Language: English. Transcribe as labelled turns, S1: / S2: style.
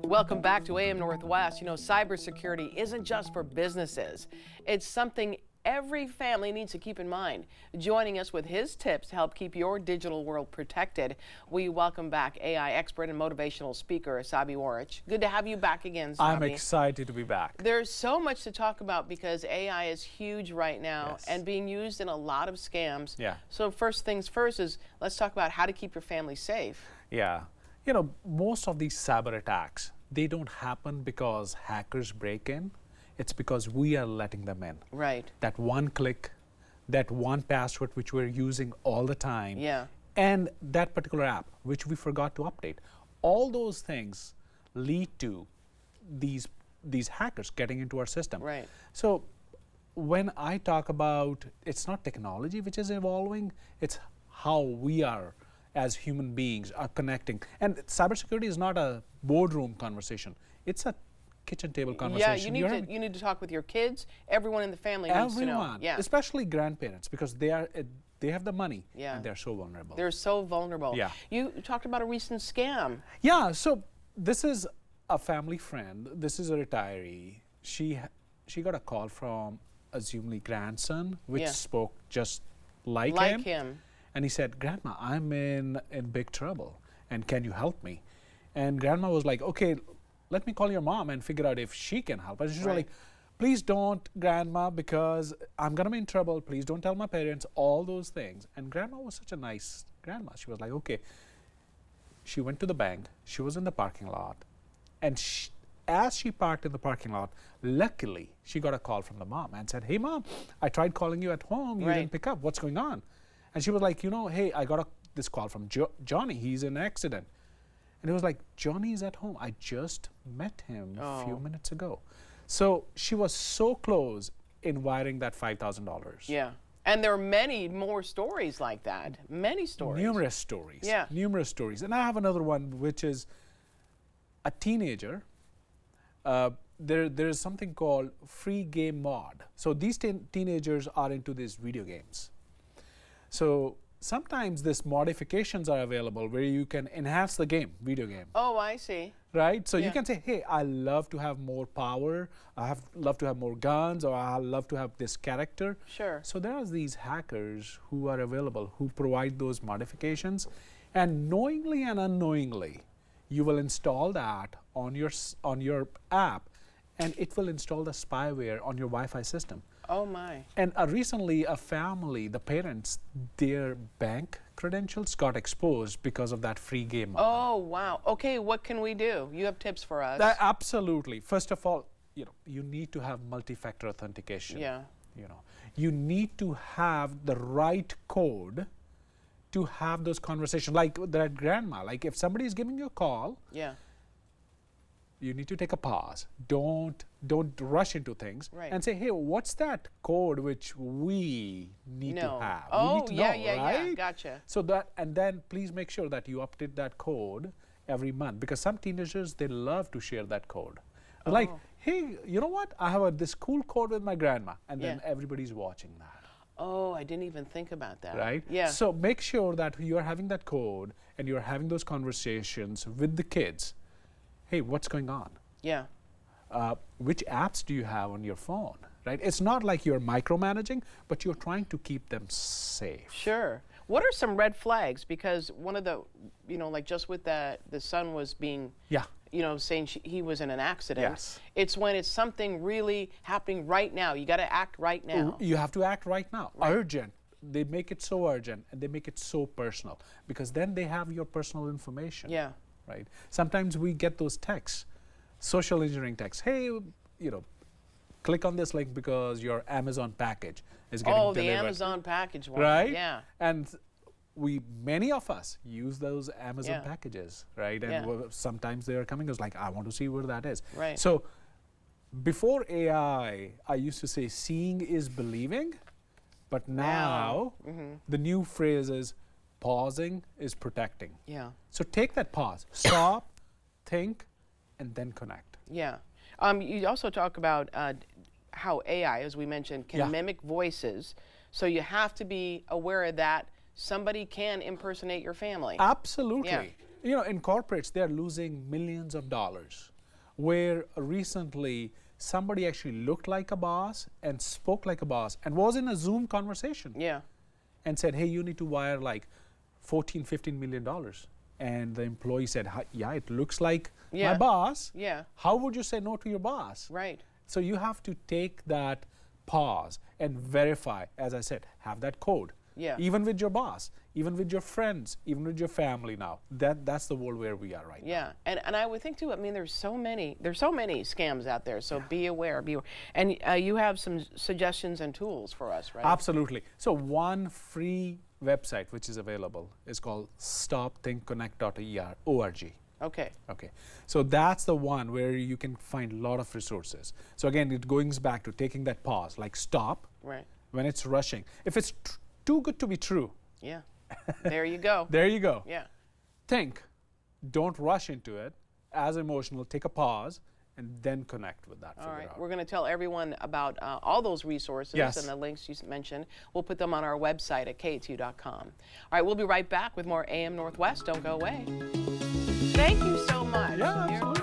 S1: Welcome back to AM Northwest. You know, cybersecurity isn't just for businesses. It's something every family needs to keep in mind. Joining us with his tips to help keep your digital world protected, we welcome back AI expert and motivational speaker, Saby Waraich. Good to have you back again, Saby.
S2: I'm excited to be back.
S1: There's so much to talk about because AI is huge right now and being used in a lot of scams.
S2: Yeah.
S1: So first things first is let's talk about how to keep your family safe.
S2: Yeah. You know, most of these cyber attacks, they don't happen because hackers break in. It's because we are letting them in.
S1: Right.
S2: That one click, that one password which we're using all the time,
S1: Yeah.
S2: and that particular app which we forgot to update. All those things lead to these hackers getting into our system.
S1: Right.
S2: So when I talk about it's not technology which is evolving, it's how we are as human beings are connecting. And cybersecurity is not a boardroom conversation. It's a kitchen table conversation.
S1: Yeah, you need to talk with your kids. Everyone in the family needs to know.
S2: Everyone,
S1: Yeah.
S2: especially grandparents, because they have the money and they're so vulnerable.
S1: They're so vulnerable.
S2: Yeah.
S1: You talked about a recent scam.
S2: Yeah, so this is a family friend. This is a retiree. She got a call from assumably grandson, which spoke just like him. And he said, "Grandma, I'm in big trouble, and can you help me?" And Grandma was like, "Okay, let me call your mom and figure out if she can help." And she's like, "Please don't, Grandma, because I'm gonna be in trouble. Please don't tell my parents," all those things. And Grandma was such a nice grandma. She was like, "Okay." She went to the bank. She was in the parking lot. And as she parked in the parking lot, luckily, she got a call from the mom and said, "Hey, Mom, I tried calling you at home. You didn't pick up. What's going on?" And she was like, "Hey, I got this call from Johnny. He's in an accident." And it was like, "Johnny's at home. I just met him a few minutes ago." So she was so close in wiring that $5,000.
S1: Yeah. And there are many more stories like that. Many stories.
S2: Numerous stories.
S1: Yeah.
S2: Numerous stories. And I have another one, which is a teenager. There is something called free game mod. So these teenagers are into these video games. So sometimes these modifications are available where you can enhance the video game.
S1: Oh, I see.
S2: Right? So you can say, "Hey, I love to have more power. Love to have more guns, or I love to have this character."
S1: Sure.
S2: So there are these hackers who are available who provide those modifications, and knowingly and unknowingly, you will install that on your app, and it will install the spyware on your Wi-Fi system.
S1: Oh my.
S2: And recently, a family, the parents, their bank credentials got exposed because of that free game mod.
S1: Oh, wow. Okay, what can we do? You have tips for us.
S2: Absolutely. First of all, you need to have multi-factor authentication.
S1: Yeah.
S2: You need to have the right code to have those conversations. Like that grandma, like if somebody is giving you a call, you need to take a pause. Don't rush into things and say, "Hey, what's that code which we need to have?"
S1: Oh,
S2: we need to know, right?
S1: yeah, gotcha.
S2: So and then please make sure that you update that code every month, because some teenagers, they love to share that code. Like, "Hey, you know what? I have this cool code with my grandma," and then everybody's watching that.
S1: Oh, I didn't even think about that.
S2: Right?
S1: Yeah.
S2: So make sure that you're having that code and you're having those conversations with the kids. "Hey, what's going on?
S1: Yeah.
S2: Which apps do you have on your phone?" Right? It's not like you're micromanaging, but you're trying to keep them safe.
S1: Sure. What are some red flags? Because one of the, like just with the son was being, saying he was in an accident.
S2: Yes.
S1: It's when it's something really happening right now. You got to act right now.
S2: You have to act right now. Urgent. They make it so urgent and they make it so personal, because then they have your personal information.
S1: Yeah.
S2: Right? Sometimes we get those texts, social engineering texts. "Hey, click on this link because your Amazon package is getting delivered."
S1: Oh, the Amazon package one.
S2: Right?
S1: Yeah.
S2: And many of us use those Amazon packages, right? And sometimes they are coming as like, "I want to see where that is."
S1: Right.
S2: So before AI, I used to say seeing is believing, but now the new phrase is pausing is protecting.
S1: Yeah.
S2: So take that pause, stop, think, and then connect.
S1: Yeah. You also talk about how AI, as we mentioned, can mimic voices. So you have to be aware of that somebody can impersonate your family.
S2: Absolutely.
S1: Yeah.
S2: You know, in corporates, they're losing millions of dollars. Where recently somebody actually looked like a boss and spoke like a boss and was in a Zoom conversation.
S1: Yeah.
S2: And said, hey, you need to wire like $14-15 million. And the employee said, yeah, it looks like my boss.
S1: Yeah.
S2: How would you say no to your boss?
S1: Right.
S2: So you have to take that pause and verify, as I said, have that code.
S1: Yeah.
S2: Even with your boss, even with your friends, even with your family now. That's the world where we are right now.
S1: Yeah, and I would think too, I mean, there's so many scams out there, so be aware, And you have some suggestions and tools for us, right?
S2: Absolutely. So one free website which is available is called stopthinkconnect.org.
S1: Okay.
S2: Okay. So that's the one where you can find a lot of resources. So again, it goes back to taking that pause, like stop
S1: Right.
S2: when it's rushing. If it's too good to be true.
S1: Yeah. There you go.
S2: There you go.
S1: Yeah.
S2: Think. Don't rush into it. As emotional, take a pause and then connect with that.
S1: All right.
S2: Out.
S1: We're going to tell everyone about all those resources and the links you mentioned. We'll put them on our website at KATU.com. All right. We'll be right back with more AM Northwest. Don't go away. Thank you so much.
S2: Yeah, absolutely.